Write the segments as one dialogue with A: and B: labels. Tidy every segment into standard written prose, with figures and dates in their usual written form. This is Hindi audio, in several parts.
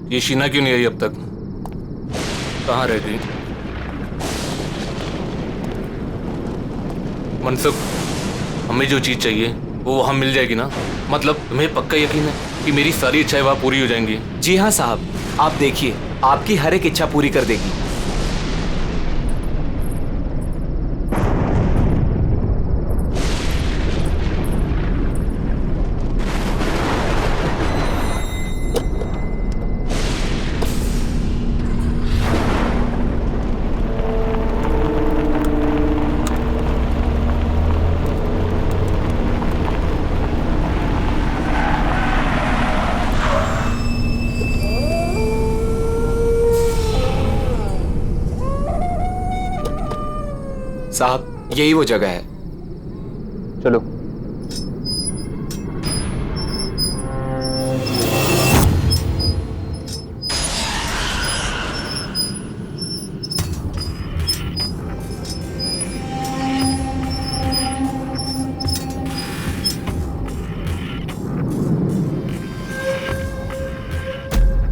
A: ये शीना क्यों नहीं आई अब तक? कहाँ रह गई? मनसुख, हमें जो चीज चाहिए वो वहां मिल जाएगी ना? मतलब तुम्हें पक्का यकीन है कि मेरी सारी इच्छाएं वहां पूरी हो जाएंगी?
B: जी हाँ साहब, आप देखिए, आपकी हर एक इच्छा पूरी कर देगी। साहब, यही वो जगह है।
C: चलो।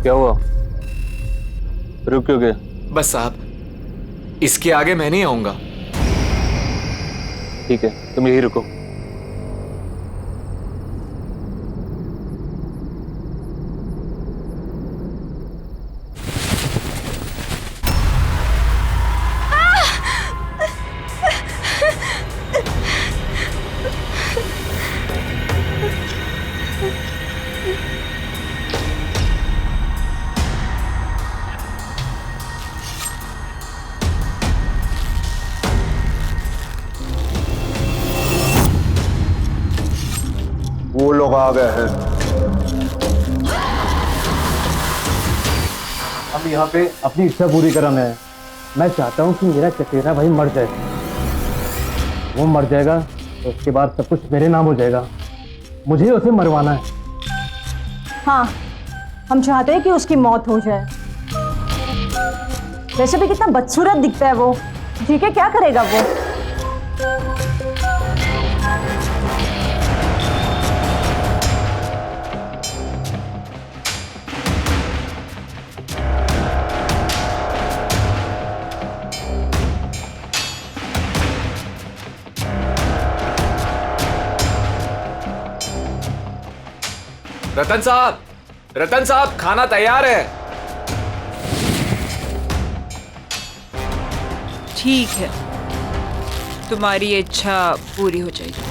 C: क्या हुआ? रुक क्यों गए?
B: बस साहब, इसके आगे मैं नहीं आऊंगा।
C: ठीक है, तुम यही रुको।
D: वो लोग आ गए हैं। अब यहाँ पे अपनी इच्छा पूरी कराना है। मैं चाहता हूँ कि मेरा चचेरा भाई मर जाए। वो मर जाएगा तो उसके बाद सब कुछ मेरे नाम हो जाएगा। मुझे उसे मरवाना है।
E: हाँ, हम चाहते हैं कि उसकी मौत हो जाए। वैसे भी कितना बदसूरत दिखता है वो। जी के क्या करेगा वो?
B: रतन साहब, खाना तैयार है।
F: ठीक है, तुम्हारी इच्छा पूरी हो जाएगी।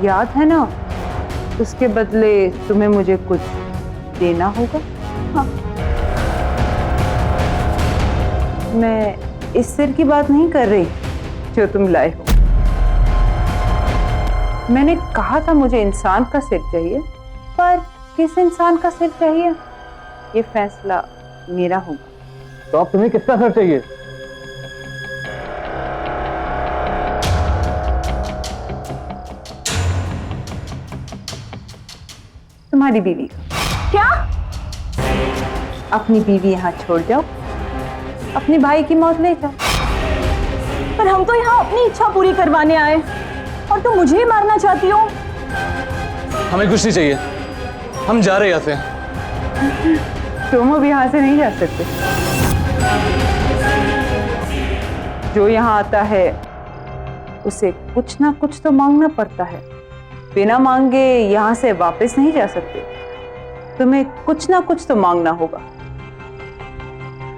G: याद है ना, उसके बदले तुम्हें मुझे कुछ देना होगा। हाँ। मैं इस सिर की बात नहीं कर रही जो तुम लाए हो। मैंने कहा था मुझे इंसान का सिर चाहिए, पर किस इंसान का सिर चाहिए ये फैसला मेरा होगा।
D: तो अब तुम्हें किसका सर चाहिए?
G: तुम्हारी बीवी का।
E: क्या?
G: अपनी बीवी यहाँ छोड़ जाओ, अपने भाई की मौत ले जाओ।
E: पर हम तो यहाँ अपनी इच्छा पूरी करवाने आए और तुम मुझे ही मारना चाहती हो।
C: हमें कुछ नहीं चाहिए, हम जा रहे हैं यहाँ से।
G: तुम अब यहाँ से नहीं जा सकते। जो यहाँ आता है उसे कुछ ना कुछ तो मांगना पड़ता है। बिना मांगे यहाँ से वापस नहीं जा सकते। तुम्हें कुछ ना कुछ तो मांगना होगा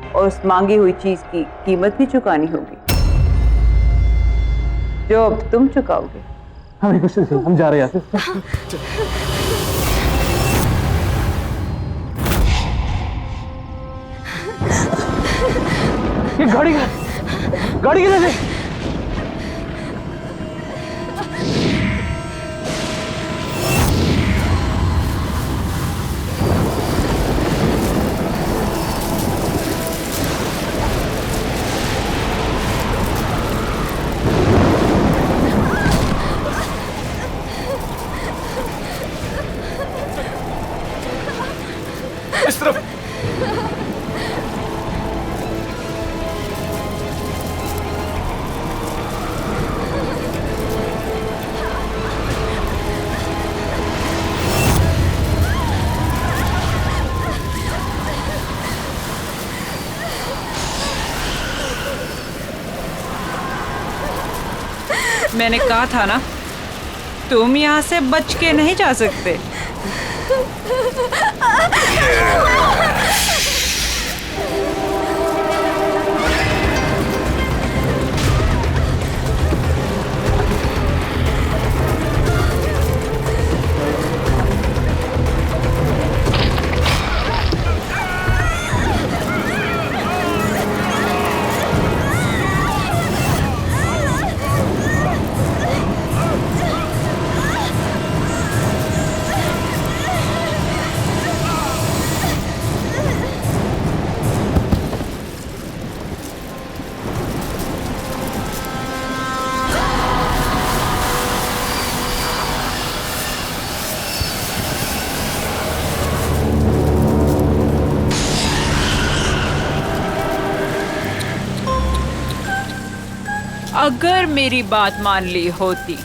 G: और उस मांगी हुई चीज की कीमत भी चुकानी होगी, जो अब तुम चुकाओगे।
D: हमें कुछ नहीं, हम जा रहे हैं यहाँ से। ये गाड़ी किधर है?
B: इस तरफ।
F: मैंने कहा था ना, तुम यहाँ से बच के नहीं जा सकते। अगर मेरी बात मान ली होती,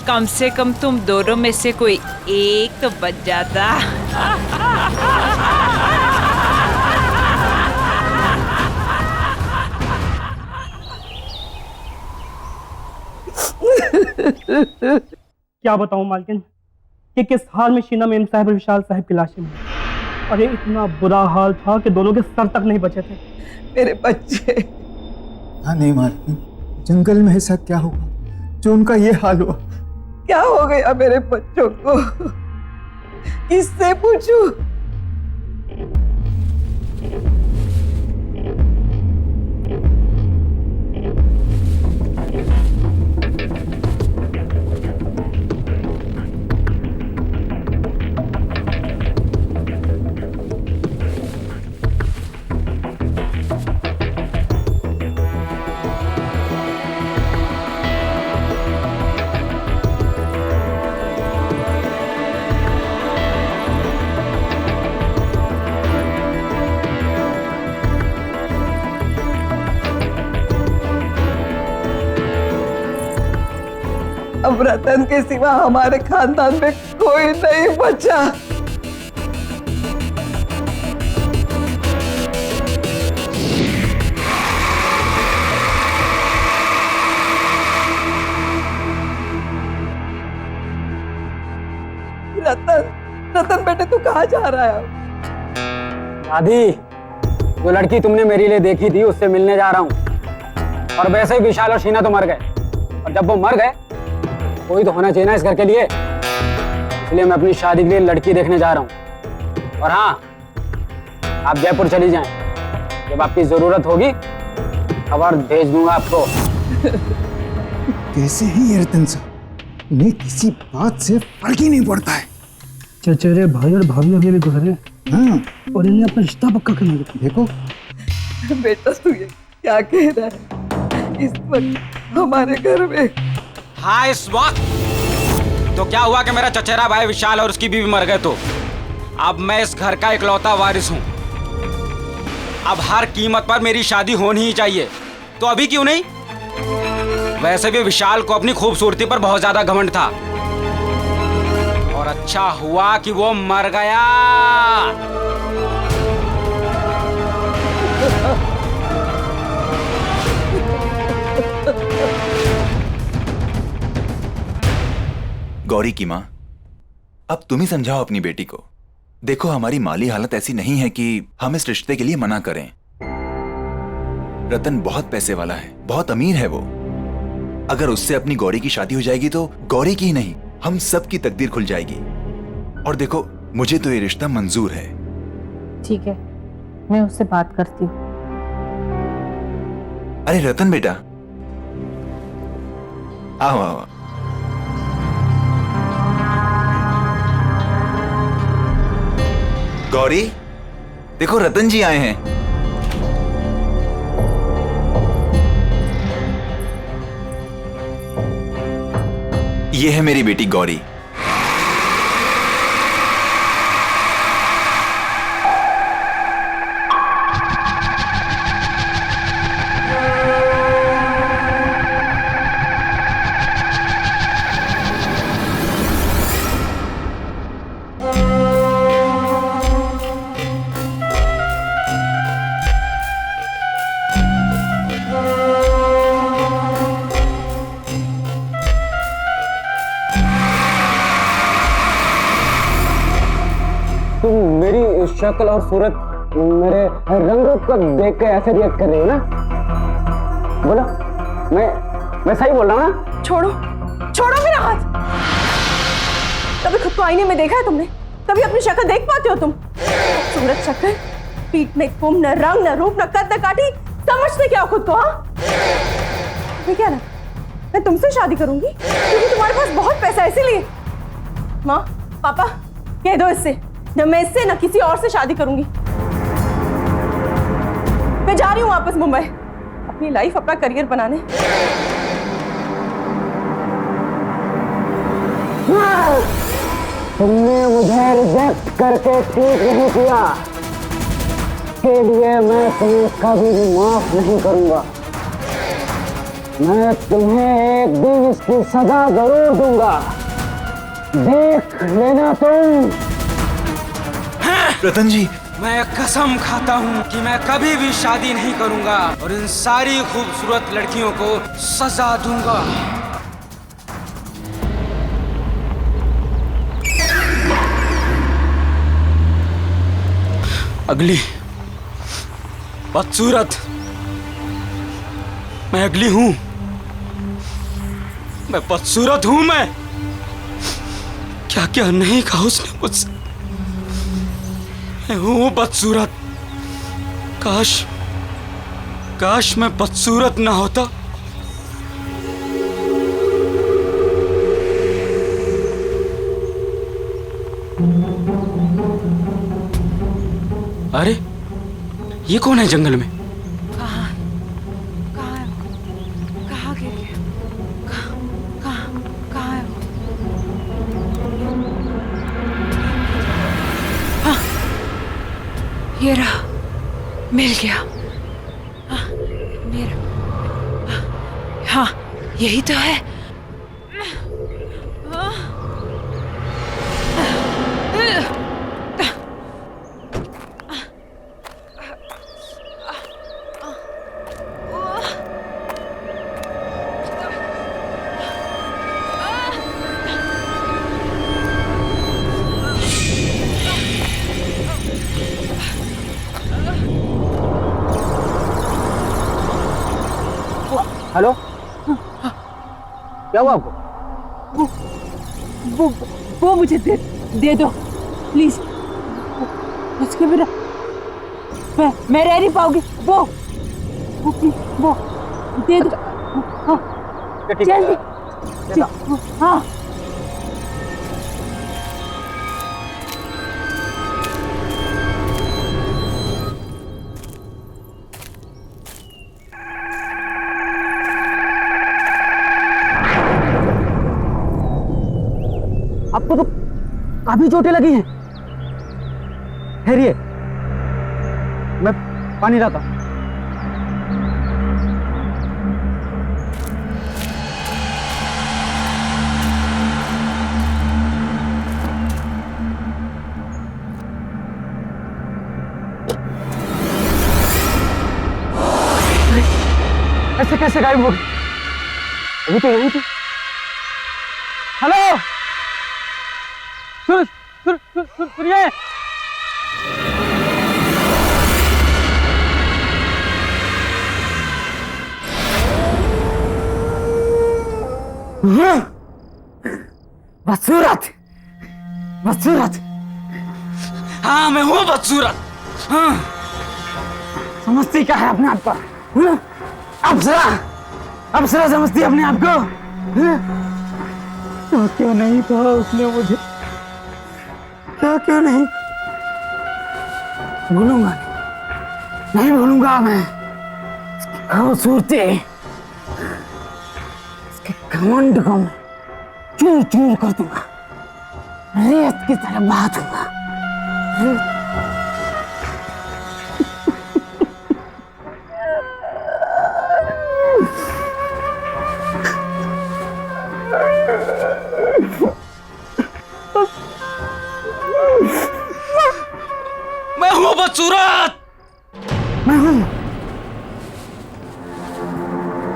F: कम से कम तुम दोनों में से कोई एक तो बच जाता।
H: क्या बताऊं मालकिन कि किस हाल में शीना मेम साहब और विशाल साहब की लाशें मिली। अरे इतना बुरा हाल था कि दोनों के सर तक नहीं बचे थे।
I: मेरे बच्चे।
J: हाँ नहीं मालकिन, जंगल में ऐसा क्या हुआ जो उनका ये हाल हुआ?
I: क्या हो गया मेरे बच्चों को? किससे पूछूं? अब रतन के सिवा हमारे खानदान में कोई नहीं बचा। रतन बेटे तू कहाँ जा रहा है?
K: दादी, जो लड़की तुमने मेरे लिए देखी थी उससे मिलने जा रहा हूँ। और वैसे ही विशाल और शीना तो मर गए, और जब वो मर गए कोई तो होना चाहिए ना इस घर के लिए, इसलिए मैं अपनी शादी के लिए लड़की देखने जा रहा हूँ। और हाँ, आप जयपुर चली जाएं, जब आपकी जरूरत होगी खबर भेज दूंगा आपको।
J: कैसे है ये रतन साहब, उन्हें किसी बात से फर्क ही नहीं पड़ता है।
H: चचेरे भाई और भाभी अभी भी गुजरे।
J: हाँ,
H: और इन्हें अपना रिश्ता पक्का करना है।
J: देखो
I: बेटा तू ये क्या कह रहा है? इस वक्त हमारे घर में।
K: हाँ, इस वक्त तो क्या हुआ कि मेरा चचेरा भाई विशाल और उसकी बीवी मर गए, तो अब मैं इस घर का इकलौता वारिस हूँ। अब हर कीमत पर मेरी शादी होनी ही चाहिए, तो अभी क्यों नहीं? वैसे भी विशाल को अपनी खूबसूरती पर बहुत ज्यादा घमंड था, और अच्छा हुआ कि वो मर गया।
L: गौरी की माँ, अब तुम ही समझाओ अपनी बेटी को। देखो, हमारी माली हालत ऐसी नहीं है कि हम इस रिश्ते के लिए मना करें। रतन बहुत पैसे वाला है, बहुत अमीर है वो। अगर उससे अपनी गौरी की शादी हो जाएगी तो गौरी की ही नहीं, हम सब की तकदीर खुल जाएगी। और देखो, मुझे तो ये रिश्ता मंजूर है।
G: ठीक है, मैं उससे बात करती हूँ।
L: अरे रतन बेटा, आओ आओ। गौरी, देखो रतन जी आए हैं। ये है मेरी बेटी गौरी।
K: शक्ल और सूरत, मेरे रंग रूप को देख के ऐसे रिएक्ट कर रही हो ना? बोलो, मैं सही बोल रहा हूँ ना?
E: छोड़ो, छोड़ो मेरा हाथ। कभी खुद को आईने में देखा है तुमने? कभी अपनी शक्ल देख पाते हो तुम? सूरत शक्ल, पीठ में कुम, न रंग, न रूप, न कद, न काठी, समझते क्या हो खुद को? हाँ, मैं क्या ना, मैं तुमसे शादी करूंगी क्योंकि तुम्हारे पास बहुत पैसा है, इसीलिए। माँ, पापा, कह दो इससे, न मैं इससे न किसी और से शादी करूंगी। मैं जा रही हूँ वापस मुंबई, अपनी लाइफ, अपना करियर बनाने।
K: तुमने मुझे रिजेक्ट करके ठीक नहीं किया, के लिए मैं तुम्हें कभी भी माफ नहीं करूंगा। मैं तुम्हें एक दिन इसकी सजा जरूर दूंगा, देख लेना तुम।
L: रतन जी,
M: मैं कसम खाता हूँ कि मैं कभी भी शादी नहीं करूंगा और इन सारी खूबसूरत लड़कियों को सजा दूंगा। अगली बदसूरत, मैं अगली हूं, मैं बदसूरत हूं। मैं क्या क्या नहीं कहा उसने मुझसे, मैं हूं बदसूरत। काश मैं बदसूरत ना होता। अरे ये कौन है जंगल में?
F: कहाँ गिर गया? कहाँ है वो? हाँ, ये रहा, मिल गया। हाँ, मेरा, हाँ, यही तो है।
K: हेलो, क्या हुआ आपको?
E: वो मुझे दे दो प्लीज, उसके बिना मैं रह नहीं पाऊंगी। वो दे दो। हाँ, जल्दी। हाँ,
K: आपको तो काफी चोटें लगी हैं। ठहरिए, मैं पानी लाता हूं। ऐसे कैसे गायब हो गई? अभी तो यहीं थी। हेलो, सुनिए। बदसूरत, बदसूरत।
M: हाँ, मैं हूँ बदसूरत। हाँ,
K: समझती क्या है अपने आप को? अप्सरा समझती है अपने आप को? तो क्यों नहीं कहा उसने मुझे? क्या क्यों नहीं? भूलूंगा नहीं भूलूंगा मैं। खूबसूरती, इसके घमंड को मैं चूर चूर कर दूंगा, रेत की तरह बहा दूंगा।
M: मैं हूँ बदसूरत।
K: मैं हूँ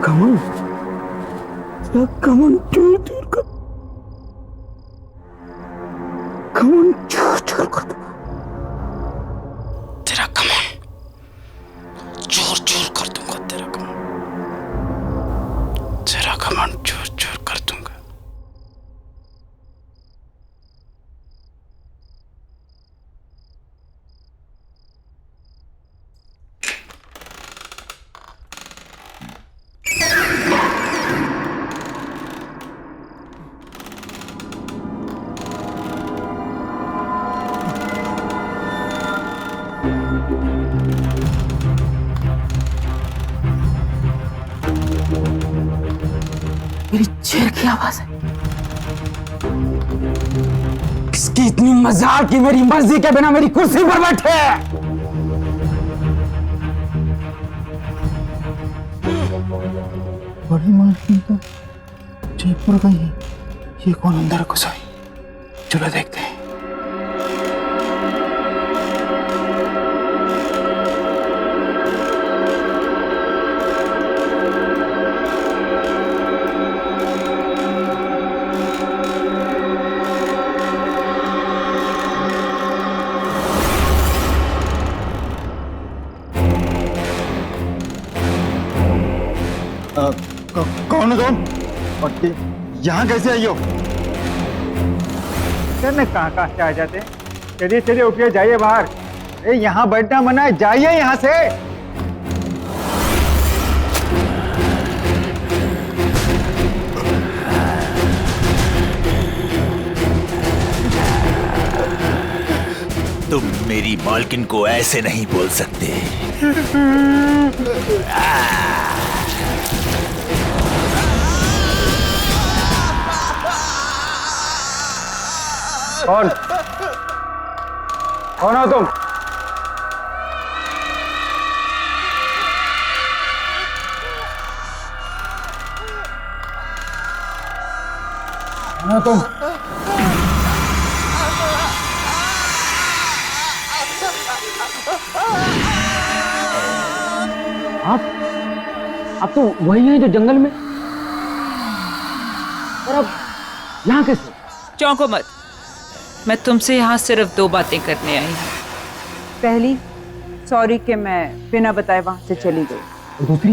K: घमंड, घमंड चूर चूर कर, घमंड चूर चूर कर दूंगा।
M: चूर चूर कर दूंगा तेरा घमंड चूर चूर कर दूंगा।
I: मेरी चेयर की आवाज है।
K: इसकी इतनी मजाक की मेरी मर्जी के बिना मेरी कुर्सी पर बैठे।
J: बड़ी मालकिन तो जयपुर गई है। ये कौन अंदर घुसा है? चलो देखते हैं। कौन हो तुम? और यहाँ कैसे आई हो?
K: सर मैं कहाँ से आ जाते? चलिए चलिए उठिए, जाइए बाहर। अरे यहाँ बैठना मना है, जाइए यहाँ से।
L: तुम मेरी मालकिन को ऐसे नहीं बोल सकते।
K: कौन कौन हो तुम? कौन हो तुम?
C: आप तो वही हैं जो जंगल में, और अब यहाँ कैसे?
F: चौंको मत, मैं तुमसे यहाँ सिर्फ 2 बातें करने आई हूँ।
G: पहली, सॉरी कि मैं बिना बताए वहां से चली गई।
C: और दूसरी?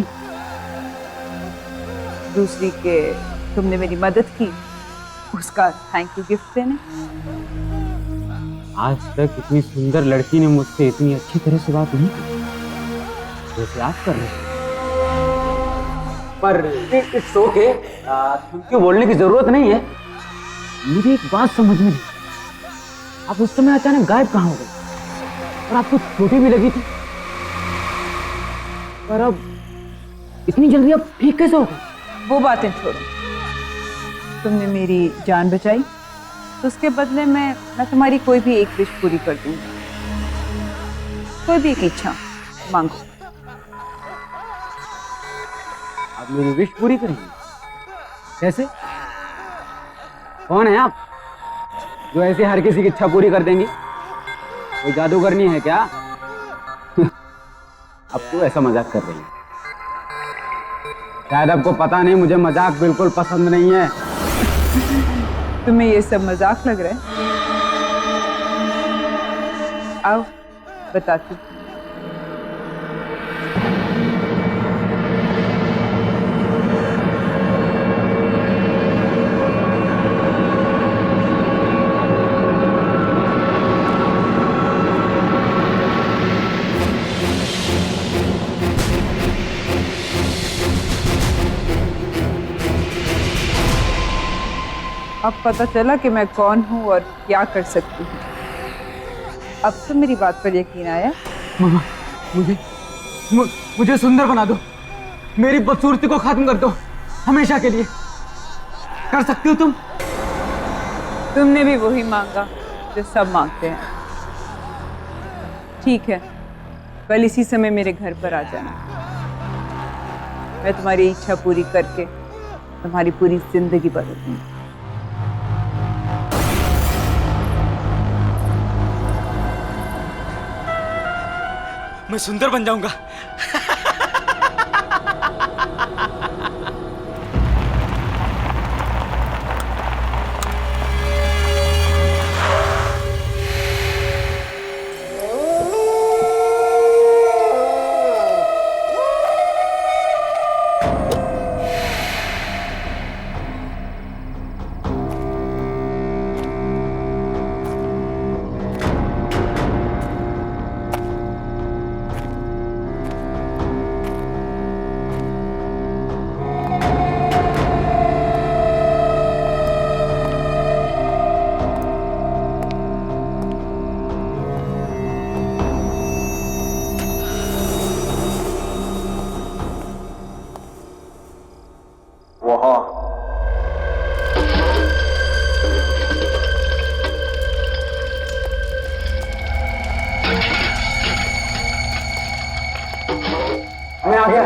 G: दूसरी के तुमने मेरी मदद की, उसका थैंक यू गिफ्ट देने।
K: आज तक इतनी सुंदर लड़की ने मुझसे इतनी अच्छी तरह से बात नहीं की जैसे आप कर रहे हैं। पर इट्स ओके, क्यों बोलने की जरूरत नहीं है।
C: मुझे एक बात समझ में नहीं, आप उस समय अचानक गायब कहाँ हो गए? और आपको चोटें भी लगी थी, पर अब इतनी जल्दी आप ठीक कैसे हो गए?
G: वो बातें छोड़ो, तुमने मेरी जान बचाई तो उसके बदले में मैं तुम्हारी कोई भी एक विश पूरी कर दूंगी। कोई भी एक इच्छा मांगो।
K: आप मेरी विश पूरी करेंगे? कैसे? कौन है आप जो ऐसे हर किसी की इच्छा पूरी कर देंगी? कोई जादूगरनी है क्या? अब तो ऐसा मजाक कर रही है। शायद आपको पता नहीं, मुझे मजाक बिल्कुल पसंद नहीं है।
G: तुम्हें ये सब मजाक लग रहा है? आओ बताती हूँ। अब पता चला कि मैं कौन हूँ और क्या कर सकती हूँ। अब तो मेरी बात पर यकीन आया?
K: मामा, मुझे सुंदर बना दो, मेरी बदसूरती को खत्म कर दो हमेशा के लिए। कर सकती हो तुम?
G: तुमने भी वही मांगा जो सब मांगते हैं। ठीक है, कल इसी समय मेरे घर पर आ जाना। मैं तुम्हारी इच्छा पूरी करके तुम्हारी पूरी जिंदगी बदलूंगी।
M: मैं सुंदर बन जाऊंगा।
K: लाहौर। मैं आ गया।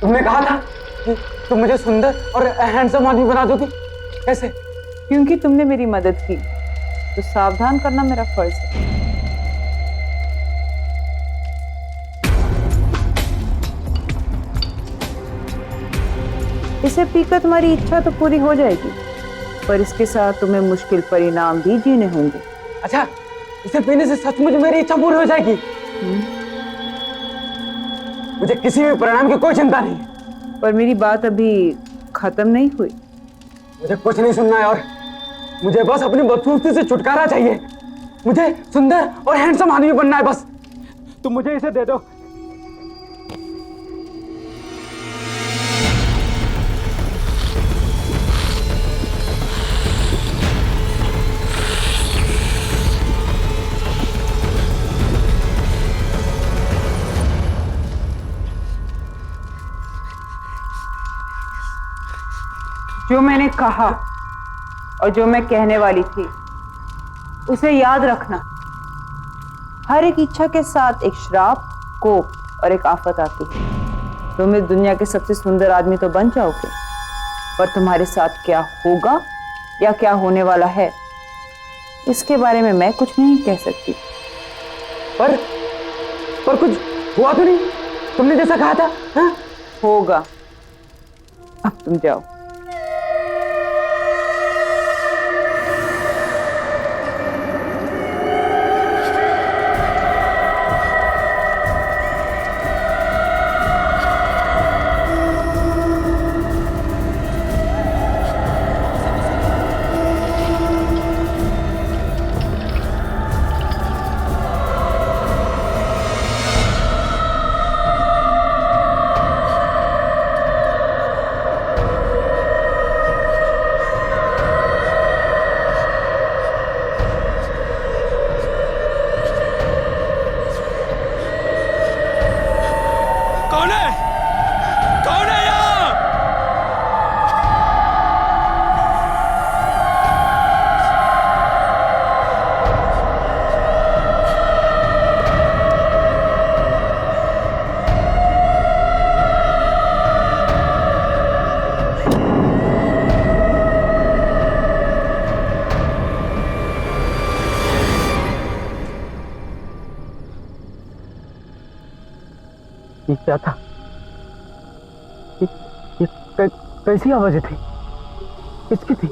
K: तुमने कहा था कि तुम मुझे सुंदर और हैंडसम आदमी बना दोगी। कैसे?
G: क्योंकि तुमने मेरी मदद की तो सावधान करना मेरा फर्ज है। इसे पीकर तुम्हारी इच्छा तो पूरी हो जाएगी, पर इसके साथ तुम्हें मुश्किल परिणाम भी जीने होंगे।
K: अच्छा, इसे पीने से सचमुच मेरी इच्छा पूरी हो जाएगी? मुझे किसी भी परिणाम की कोई चिंता नहीं है।
G: पर मेरी बात अभी खत्म नहीं हुई।
K: मुझे कुछ नहीं सुनना है और मुझे बस अपनी बदसूरती से छुटकारा चाहिए। मुझे सुंदर और हैंडसम आदमी बनना है बस। तुम मुझे इसे दे दो।
G: जो मैंने कहा और जो मैं कहने वाली थी उसे याद रखना। हर एक इच्छा के साथ एक श्राप, कोप और एक आफत आती है। तुम इस दुनिया के सबसे सुंदर आदमी तो बन जाओगे, पर तुम्हारे साथ क्या होगा या क्या होने वाला है इसके बारे में मैं कुछ नहीं कह सकती।
K: पर कुछ हुआ तो नहीं? तुमने जैसा कहा था। हाँ?
G: होगा। अब तुम जाओ।
H: ये क्या था? ये कैसी आवाजें थी? किसकी थी?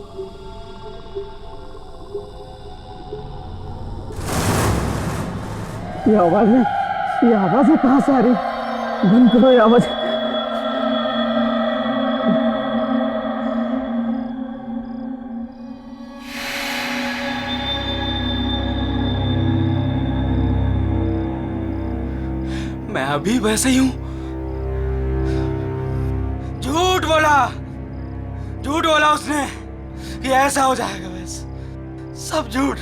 H: ये आवाजें कहां से आ रही? बंद करो ये आवाज।
M: मैं अभी वैसे ही हूं। झूठ बोला उसने कि ऐसा हो जाएगा। बस सब झूठ।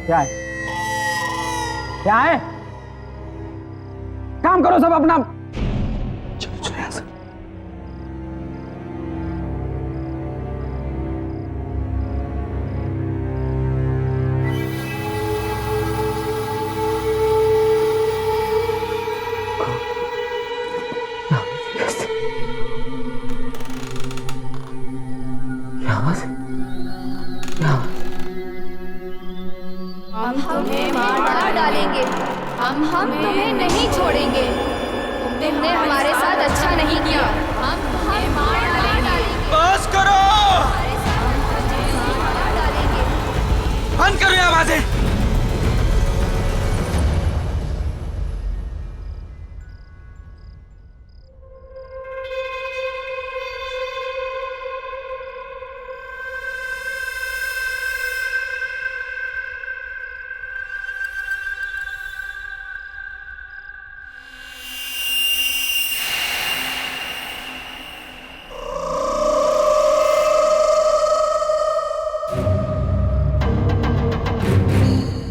K: क्या है? क्या है? काम करो सब अपना। चलो यहां से।
N: हम तुम्हें नहीं छोड़ेंगे। तुमने हमारे साथ अच्छा नहीं किया। हम तुम्हें मार डालेंगे।
M: बस करो। बंद करो ये आवाजें।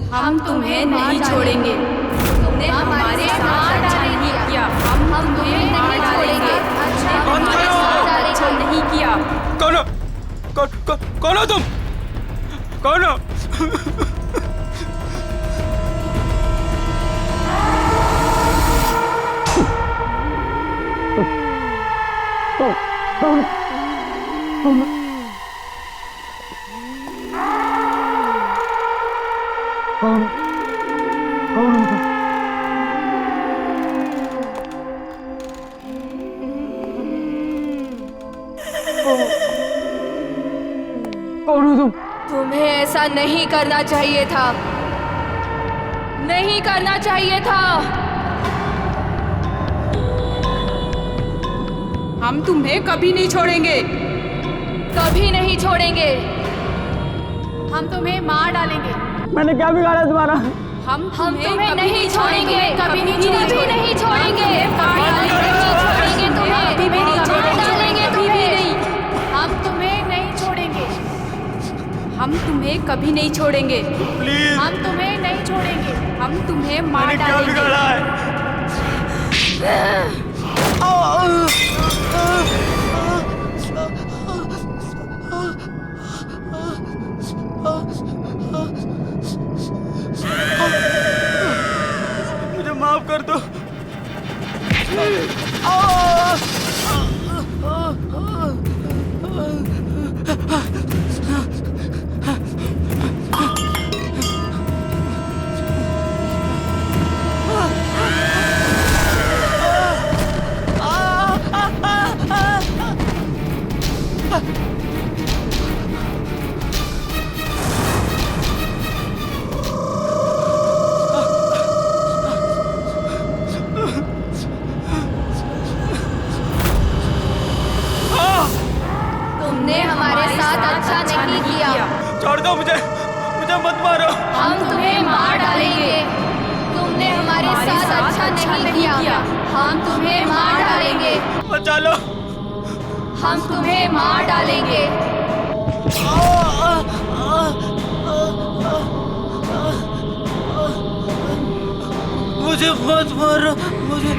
N: हम तुम्हें नहीं छोड़ेंगे। तुमने हमारे साथ अच्छा नहीं किया। हम हम तुम्हें नहीं छोड़ेंगे। अच्छा नहीं किया।
M: कौन हो तुम? कौन हो?
C: कौन हो तुम?
N: तुम्हें ऐसा नहीं करना चाहिए था, नहीं करना चाहिए था।
F: हम तुम्हें कभी नहीं छोड़ेंगे,
N: कभी नहीं छोड़ेंगे। हम तुम्हें मार डालेंगे।
H: मैंने क्या बिगाड़ा तुम्हारा?
N: हम तुम्हें नहीं छोड़ेंगे, कभी नहीं छोड़ेंगे, कभी नहीं छोड़ेंगे, मार डालेंगे तुम्हें, कभी भी नहीं छोड़ेंगे तुम्हें, हम तुम्हें नहीं छोड़ेंगे, हम तुम्हें कभी नहीं छोड़ेंगे, प्लीज हम तुम्हें नहीं छोड़ेंगे, हम तुम्हें मार डालेंगे। क्या बिगाड़ा है?
M: मुझे माफ कर दो।
N: तुमने हमारे साथ अच्छा नहीं किया।
M: छोड़ दो मुझे, मुझे मत मारो।
N: हम तुम्हें मार डालेंगे। तुमने हमारे साथ अच्छा नहीं किया। हम तुम्हें मार डालेंगे।
M: बचा लो।
N: हम तुम्हें मार डालेंगे।
M: मुझे मत मारो, मुझे।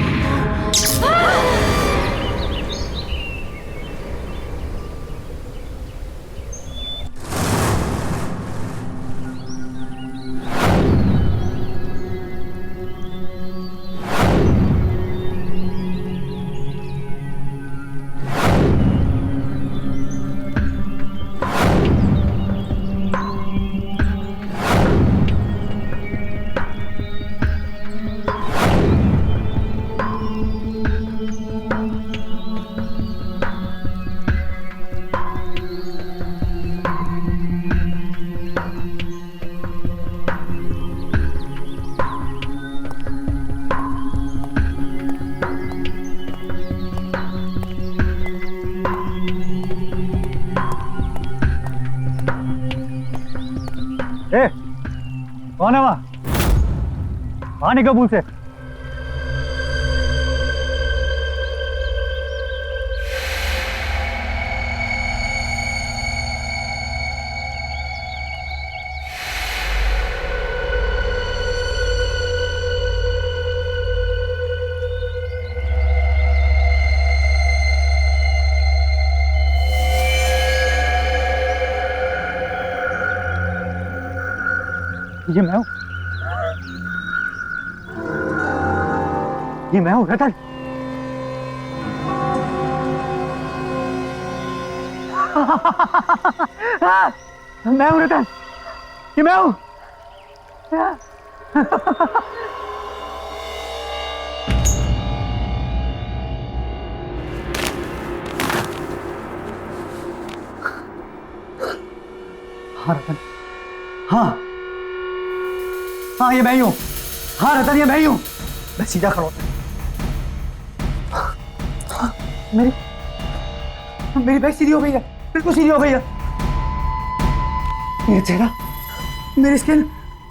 D: कौन है वहां? वहां निकल कबूल से। ये मैं हूं, ये मैं हूं रतन। मैं हूं रतन, ये मैं हूं। हाँ रतन, हाँ हाँ ये मैं ही हूं। हाँ रतन ये मैं ही हूं। मैं सीधा खड़ा होता। मेरी बैक सीधी हो गई है, बिल्कुल सीधी हो गई है। मेरा चेहरा, मेरी स्किन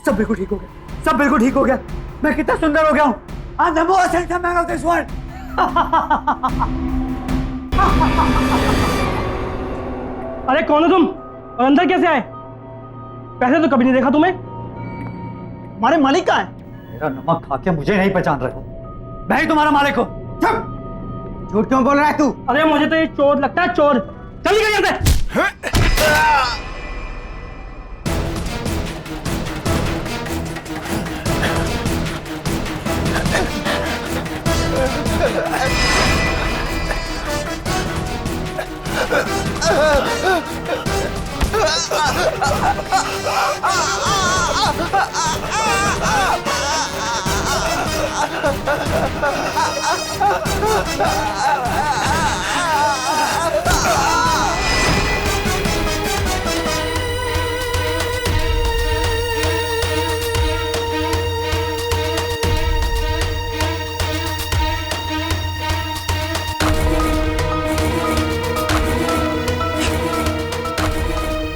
D: सब बिल्कुल ठीक हो गया, सब बिल्कुल ठीक हो गया। मैं कितना सुंदर हो गया हूं। I'm the most handsome man of this world.
H: अरे कौन हो तुम और अंदर कैसे आए? पहले तो कभी नहीं देखा तुम्हें। हमारे मालिक कहाँ है?
D: मेरा नमक खा के मुझे नहीं पहचान रहे हो। मैं ही तुम्हारा मालिक हूं।
C: झूठ क्यों बोल रहा है तू?
H: अरे मुझे तो ये चोर लगता है, चोर। चल निकल यहाँ से।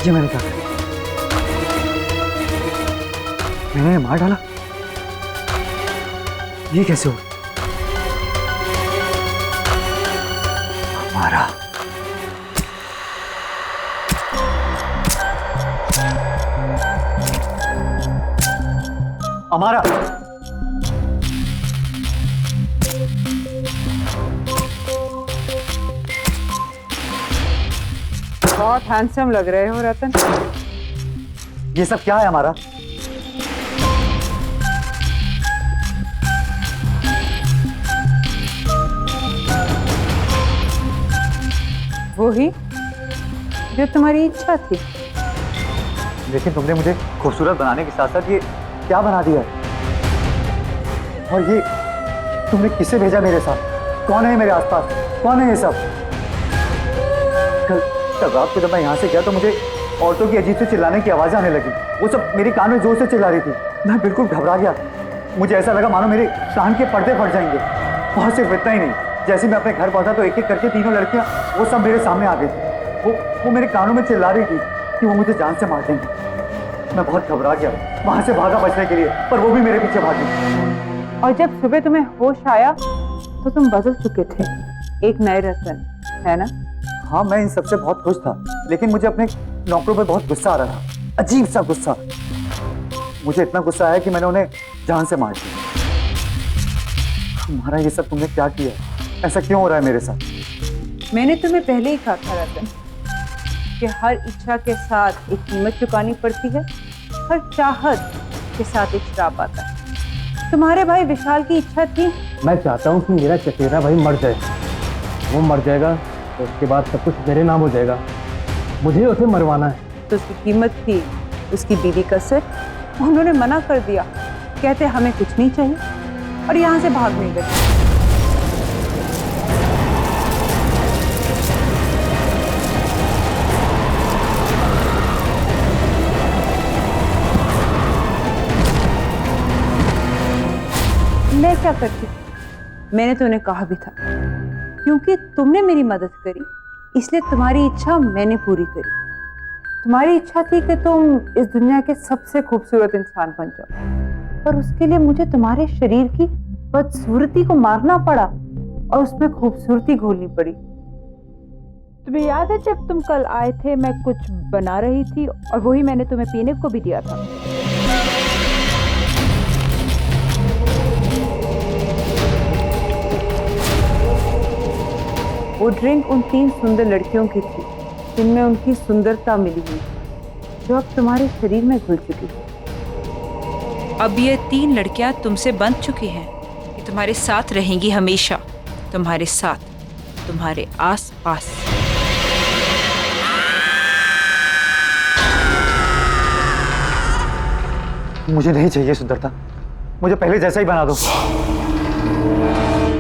C: ये मैंने क्या किया? मैंने मार डाला? ये कैसे हो? हमारा हमारा
G: बहुत हैंडसम लग रहे हो रतन।
C: ये सब क्या है हमारा?
G: वो ही जो तुम्हारी इच्छा थी।
C: लेकिन तुमने मुझे खूबसूरत बनाने के साथ साथ ये क्या बना दिया है? और ये तुमने किसे भेजा मेरे साथ? कौन है मेरे आसपास? कौन है ये सब? कल रात को जब मैं यहाँ से गया तो मुझे औरतों की अजीब से चिल्लाने की आवाज़ आने लगी। वो सब मेरे कान में जोर से चिल्ला रही थी। मैं बिल्कुल घबरा गया। मुझे ऐसा लगा मानो मेरे कान के पर्दे फट जाएंगे। और सिर्फ इतना ही नहीं, जैसे मैं अपने घर पहुंचा तो एक एक करके तीनों लड़कियां वो सब मेरे सामने आ गई थी। वो मेरे कानों में चिल्ला रही थी कि वो मुझे जान से मार देंगे। मैं बहुत घबरा गया, वहां से भागा बचने के लिए, पर वो भी मेरे पीछे भागी।
G: और जब सुबह तुम्हें होश आया तो तुम बदल चुके थे, एक नए रतन, है ना?
C: हाँ, मैं इन सबसे बहुत खुश था, लेकिन मुझे अपने नौकरों पे बहुत गुस्सा आ रहा था, अजीब सा गुस्सा। मुझे इतना गुस्सा आया कि मैंने उन्हें जान से मार दिया। तुम्हारा ये सब तुमने क्या किया? ऐसा क्यों हो रहा है मेरे साथ?
G: मैंने तुम्हें पहले ही कहा था रतन कि हर इच्छा के साथ एक कीमत चुकानी पड़ती है, हर चाहत के साथ एक श्राप आता है। तुम्हारे भाई विशाल की इच्छा थी।
D: मैं चाहता हूँ कि मेरा चचेरा भाई मर जाए। वो मर जाएगा तो उसके बाद सब कुछ मेरे नाम हो जाएगा। मुझे उसे मरवाना है।
G: तो उसकी कीमत थी उसकी बीवी का सिर। उन्होंने मना कर दिया, कहते हमें कुछ नहीं चाहिए, और यहाँ से भाग नहीं गए। मैं क्या करती? मैंने तो उन्हें कहा भी था, क्योंकि तुमने मेरी मदद करी इसलिए तुम्हारी इच्छा मैंने पूरी करी। तुम्हारी इच्छा थी कि तुम इस दुनिया के सबसे खूबसूरत इंसान बन जाओ, पर उसके लिए मुझे तुम्हारे शरीर की बदसूरती को मारना पड़ा और उसमें खूबसूरती घोलनी पड़ी। तुम्हें याद है जब तुम कल आए थे, मैं कुछ बना रही थी और वही मैंने तुम्हें पीने को भी दिया था। वो ड्रिंक उन 3 सुंदर लड़कियों की थी जिनमें उनकी सुंदरता मिली हुई, जो अब तुम्हारे शरीर में घुल चुकी है।
F: अब ये 3 लड़कियां तुमसे बंध चुकी हैं। ये तुम्हारे साथ रहेंगी हमेशा, तुम्हारे साथ, तुम्हारे आस पास।
C: मुझे नहीं चाहिए सुंदरता, मुझे पहले जैसा ही बना दो,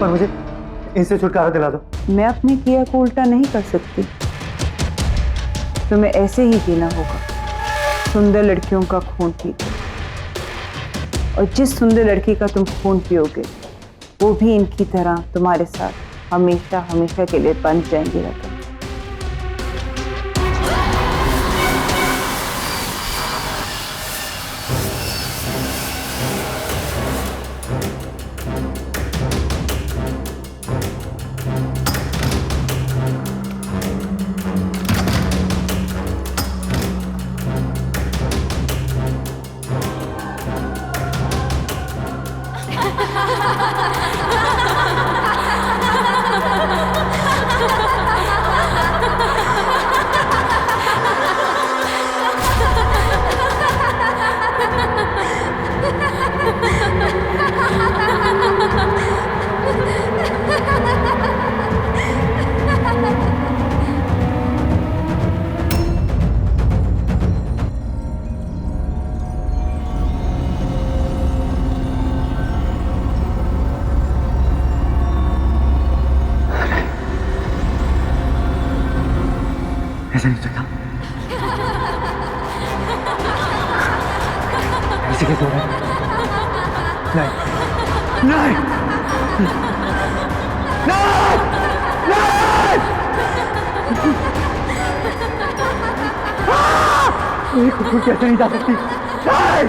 C: पर मुझे इनसे छुटकारा दिला दो।
G: मैं अपने किया को उल्टा नहीं कर सकती, तुम्हें ऐसे ही जीना होगा, सुंदर लड़कियों का खून पी। और जिस सुंदर लड़की का तुम खून पियोगे वो भी इनकी तरह तुम्हारे साथ हमेशा हमेशा के लिए बंध जाएंगी रतन।
C: ऐसा नहीं सकता। ऐसे कैसे हो रहा है? नहीं नहीं नहीं, खुद कैसे नहीं जा सकती? नहीं!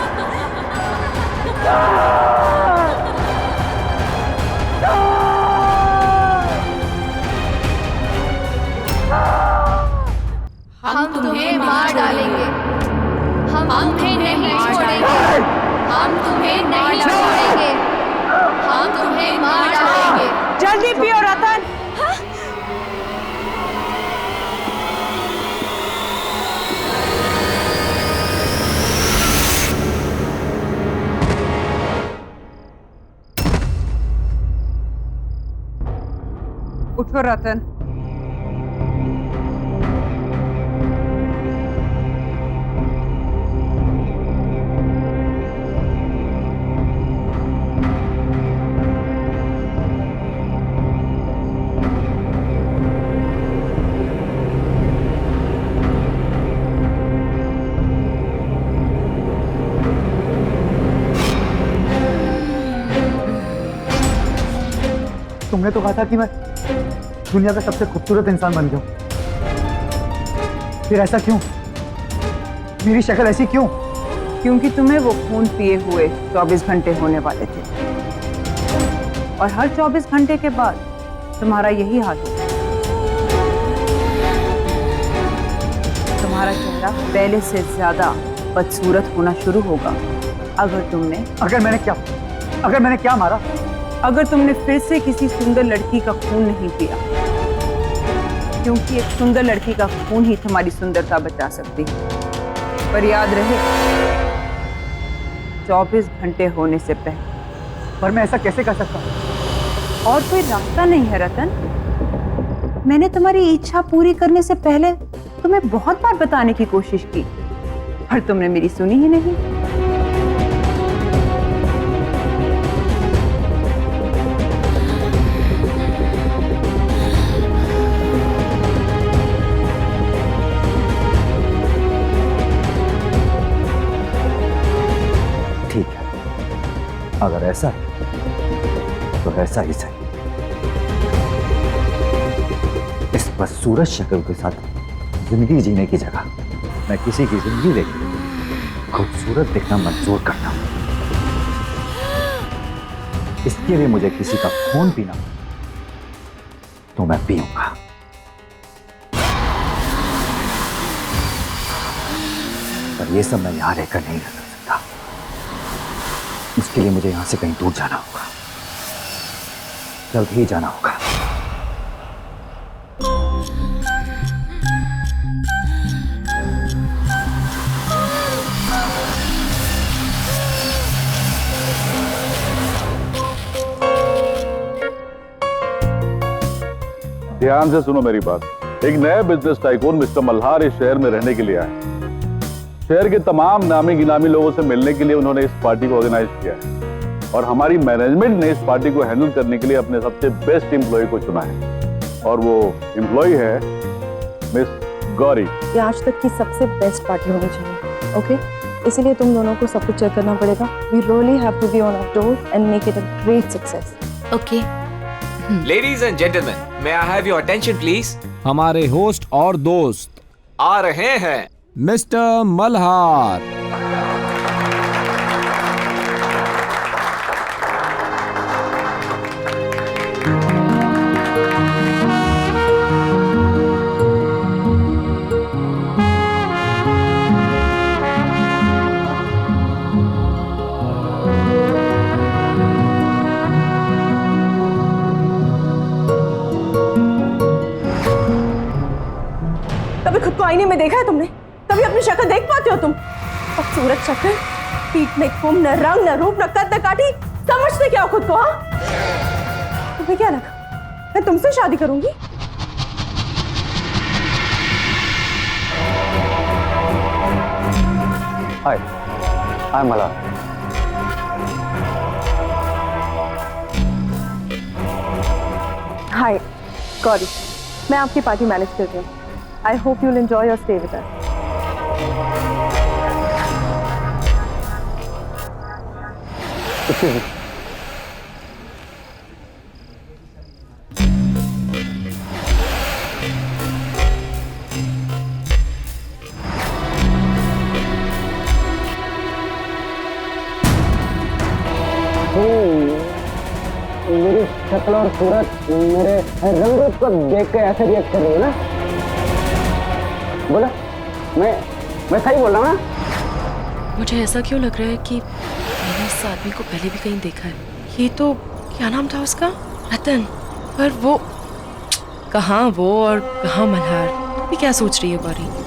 N: हम तुम्हें मार डालेंगे, हम तुम्हें नहीं छोड़ेंगे, हम तुम्हें नहीं छोड़ेंगे, हम तुम्हें मार डालेंगे।
E: जल्दी पियो रतन।
G: उठो रतन।
C: तुमने तो कहा था कि मैं दुनिया का सबसे खूबसूरत इंसान बन गया। फिर ऐसा क्यों? मेरी शक्ल ऐसी क्यों?
G: क्योंकि तुम्हें वो खून पिए हुए 24 घंटे होने वाले थे और हर 24 घंटे के बाद तुम्हारा यही हाल होगा। तुम्हारा चेहरा पहले से ज्यादा बदसूरत होना शुरू होगा अगर मैंने क्या मारा? अगर तुमने फिर से किसी सुंदर लड़की का खून नहीं पिया, क्योंकि एक सुंदर लड़की का खून ही तुम्हारी सुंदरता बचा सकती है। पर याद रहे, 24 घंटे होने से पहले।
C: पर मैं ऐसा कैसे कर सकता?
G: और कोई रास्ता नहीं है रतन। मैंने तुम्हारी इच्छा पूरी करने से पहले तुम्हें बहुत बार बताने की कोशिश की, पर तुमने मेरी सुनी ही नहीं।
C: ठीक है, अगर ऐसा है तो ऐसा ही सही। इस बदसूरत शक्ल के साथ जिंदगी जीने की जगह मैं किसी की जिंदगी देखकर खूबसूरत दिखना मंजूर करता हूं। इसके लिए मुझे किसी का खून पीना तो मैं पीऊंगा। पर ये सब मैं यहां रहकर नहीं रह सकता। इसके लिए मुझे यहां से कहीं दूर जाना होगा, जल्द ही जाना होगा।
O: ध्यान से सुनो मेरी बात। एक नए बिजनेस टाइकून मिस्टर मल्हार इस शहर में रहने के लिए आए। शहर के तमाम नामी गिनामी लोगों से मिलने के लिए उन्होंने इस पार्टी को ऑर्गेनाइज किया है और हमारी मैनेजमेंट ने इस पार्टी को हैंडल करने के लिए अपने सबसे बेस्ट एम्प्लॉय को चुना है और वो एम्प्लॉय है मिस गौरी।
E: ये आज तक की सबसे बेस्ट पार्टी होनी चाहिए, ओके? इसीलिए तुम दोनों को सब कुछ चेक करना पड़ेगा। We really have to be on our toes and make it a great success.
B: Okay. Ladies and gentlemen, may I have your attention please?
P: हमारे होस्ट और दोस्त
B: आ रहे हैं
P: मिस्टर मल्हार।
E: आईने में देखा है तुमने? कभी अपनी शक्ल देख पाते हो तुम? खूबसूरत शक्ल, पीठ में कुम, न रंग न रूप न कद न काठी, समझते क्या हो खुद को? हाँ, तुम्हें क्या लगा मैं तुमसे शादी करूंगी?
K: हाय, हाय मला।
E: हाय गौरी, मैं आपकी पार्टी मैनेज कर रही हूँ। I hope you'll enjoy your stay with us.
K: मेरी शक्ल और सूरत, मेरे रंग रूप को देख के ऐसे रिएक्ट कर रही हो ना? बोला, मैं सही बोल रहा हूँ ना?
Q: मुझे ऐसा क्यों लग रहा है कि मैंने इस आदमी को पहले भी कहीं देखा है। ये तो क्या नाम था उसका? रतन। पर वो कहाँ वो और कहाँ मल्हार? तुम भी क्या सोच रही हो गौरी?